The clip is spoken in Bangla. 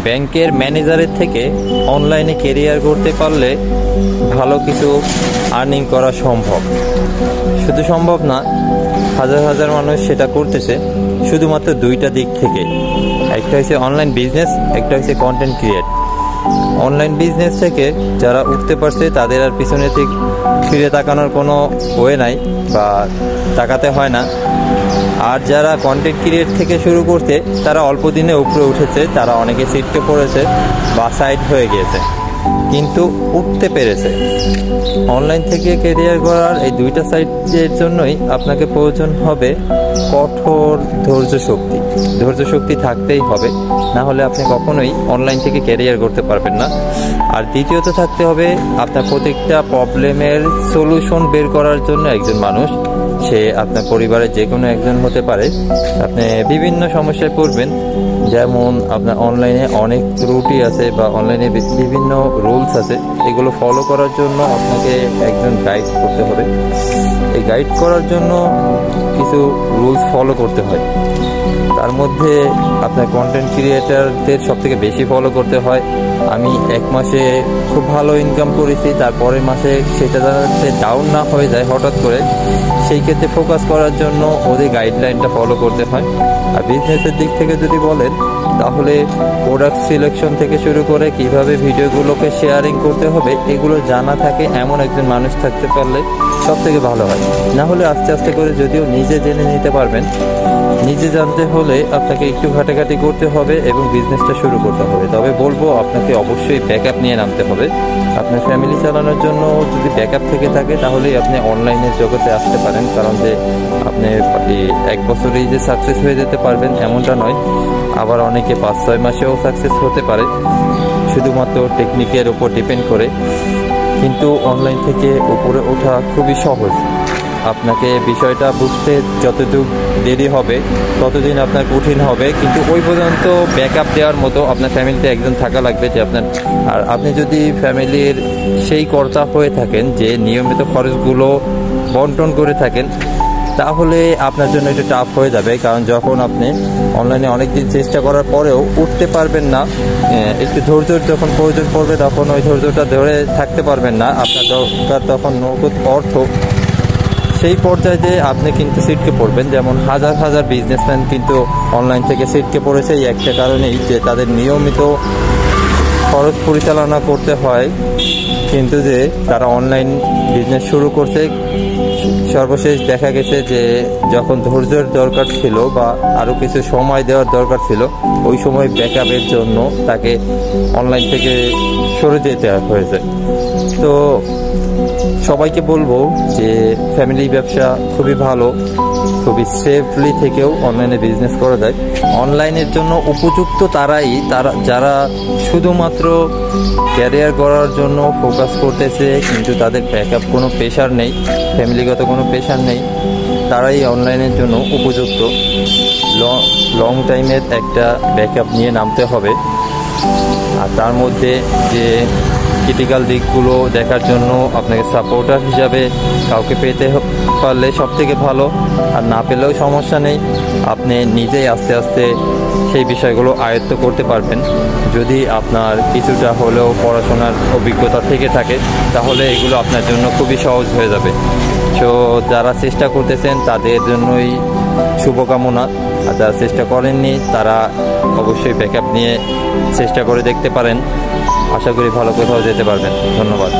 ব্যাংকের ম্যানেজারের থেকে অনলাইনে কেরিয়ার করতে পারলে ভালো কিছু আর্নিং করা সম্ভব। শুধু সম্ভব না, হাজার হাজার মানুষ সেটা করতেছে, শুধুমাত্র দুইটা দিক থেকে। একটা হচ্ছে অনলাইন বিজনেস, একটা হচ্ছে কন্টেন্ট ক্রিয়েট। অনলাইন বিজনেস থেকে যারা উঠতে পারছে তাদের আর পিছনে ঠিক ফিরে তাকানোর কোনো ওয়ে নাই বা তাকাতে হয় না। আর যারা কন্টেন্ট ক্রিয়েট থেকে শুরু করতে তারা অল্প দিনে উপরে উঠেছে, তারা অনেকে সিটকে পড়েছে বা সাইড হয়ে গিয়েছে, কিন্তু উঠতে পেরেছে। অনলাইন থেকে কেরিয়ার করার এই দুইটা সাইডের জন্যই আপনাকে প্রয়োজন হবে কঠোর ধৈর্য শক্তি থাকতেই হবে, না হলে আপনি কখনোই অনলাইন থেকে ক্যারিয়ার করতে পারবেন না। আর দ্বিতীয়ত থাকতে হবে আপনার প্রত্যেকটা প্রবলেমের সলিউশন বের করার জন্য একজন মানুষ। সে আপনার পরিবারের যে কোনো একজন হতে পারে। আপনি বিভিন্ন সমস্যায় পড়বেন, যেমন আপনার অনলাইনে অনেক ত্রুটি আছে বা অনলাইনে বিভিন্ন রুলস আছে, এগুলো ফলো করার জন্য আপনাকে একজন গাইড করতে হবে। এই গাইড করার জন্য কিছু রুলস ফলো করতে হয়। তার মধ্যে আপনার কন্টেন্ট ক্রিয়েটারদের সবথেকে বেশি ফলো করতে হয়। আমি এক মাসে খুব ভালো ইনকাম করেছি, তারপরের মাসে সেটা যাতে ডাউন না হয়ে যায় হঠাৎ করে, সেই ক্ষেত্রে ফোকাস করার জন্য ওদের গাইডলাইনটা ফলো করতে হয়। আর বিজনেসের দিক থেকে যদি বলেন, তাহলে প্রোডাক্ট সিলেকশন থেকে শুরু করে কিভাবে ভিডিওগুলোকে শেয়ারিং করতে হবে এগুলো জানা থাকে এমন একজন মানুষ থাকতে পারলে সব থেকে ভালো হয়। না হলে আস্তে আস্তে করে যদিও নিজে জেনে নিতে পারবেন, নিজে জানতে হলে আপনাকে একটু ঘাটাঘাটি করতে হবে এবং বিজনেসটা শুরু করতে হবে। তবে বলবো আপনাকে অবশ্যই ব্যাকআপ নিয়ে নামতে হবে। আপনার ফ্যামিলি চালানোর জন্য যদি ব্যাকআপ থেকে থাকে তাহলেই আপনি অনলাইনের জগতে আসতে পারেন। কারণ যে আপনি এক বছরেই যে সাকসেস হয়ে যেতে পারবেন এমনটা নয়, আবার অনেকে 5-6 মাসেও সাকসেস হতে পারে, শুধুমাত্র টেকনিকের উপর ডিপেন্ড করে। কিন্তু অনলাইন থেকে উপরে ওঠা খুবই সহজ। আপনাকে বিষয়টা বুঝতে যতটুকু দেরি হবে ততদিন আপনার কঠিন হবে, কিন্তু ওই পর্যন্ত ব্যাকআপ দেওয়ার মতো আপনার ফ্যামিলিতে একজন থাকা লাগবে যে আপনার। আর আপনি যদি ফ্যামিলির সেই কর্তা হয়ে থাকেন যে নিয়মিত খরচগুলো বন্টন করে থাকেন, তাহলে আপনার জন্য একটু টাফ হয়ে যাবে। কারণ যখন আপনি অনলাইনে অনেক দিন চেষ্টা করার পরেও উঠতে পারবেন না, একটু ধৈর্যর যখন প্রয়োজন পড়বে তখন ওই ধৈর্যটা ধরে থাকতে পারবেন না, আপনার দরকার তখন নগদ অর্থ। সেই পর্যায়ে আপনি কিন্তু সিটকে পড়বেন। যেমন হাজার হাজার বিজনেসম্যান কিন্তু অনলাইন থেকে সিটকে পড়েছে এই একটা কারণেই যে তাদের নিয়মিত খরচ পরিচালনা করতে হয়, কিন্তু যে তারা অনলাইন বিজনেস শুরু করছে সর্বশেষ দেখা গেছে যে যখন ধৈর্যের দরকার ছিল বা আরও কিছু সময় দেওয়ার দরকার ছিল, ওই সময় ব্যাকআপের জন্য তাকে অনলাইন থেকে সরে যেতে হয়েছে। তো সবাইকে বলবো যে ফ্যামিলি ব্যবসা খুবই ভালো, খুবই সেফলি থেকেও অনলাইনে বিজনেস করা যায়। অনলাইনের জন্য উপযুক্ত তারা যারা শুধুমাত্র ক্যারিয়ার করার জন্য ফোকাস করতেছে, কিন্তু তাদের ব্যাকআপ কোনো প্রেশার নেই, ফ্যামিলিগত কোনো প্রেশার নেই, তারাই অনলাইনের জন্য উপযুক্ত। লং টাইমের একটা ব্যাকআপ নিয়ে নামতে হবে। আর তার মধ্যে যে ক্রিটিক্যাল দিকগুলো দেখার জন্য আপনাকে সাপোর্টার হিসাবে কাউকে পেতে পারলে সব থেকে ভালো। আর না পেলেও সমস্যা নেই, আপনি নিজেই আস্তে আস্তে সেই বিষয়গুলো আয়ত্ত করতে পারবেন। যদি আপনার কিছুটা হলেও পড়াশোনার অভিজ্ঞতা থেকে থাকে তাহলে এগুলো আপনার জন্য খুবই সহজ হয়ে যাবে। তো যারা চেষ্টা করতেছেন তাদের জন্যই শুভকামনা। আর যারা চেষ্টা করেননি তারা অবশ্যই ব্যাকআপ নিয়ে চেষ্টা করে দেখতে পারেন। আশা করি ভালো কোথাও যেতে পারবেন। ধন্যবাদ।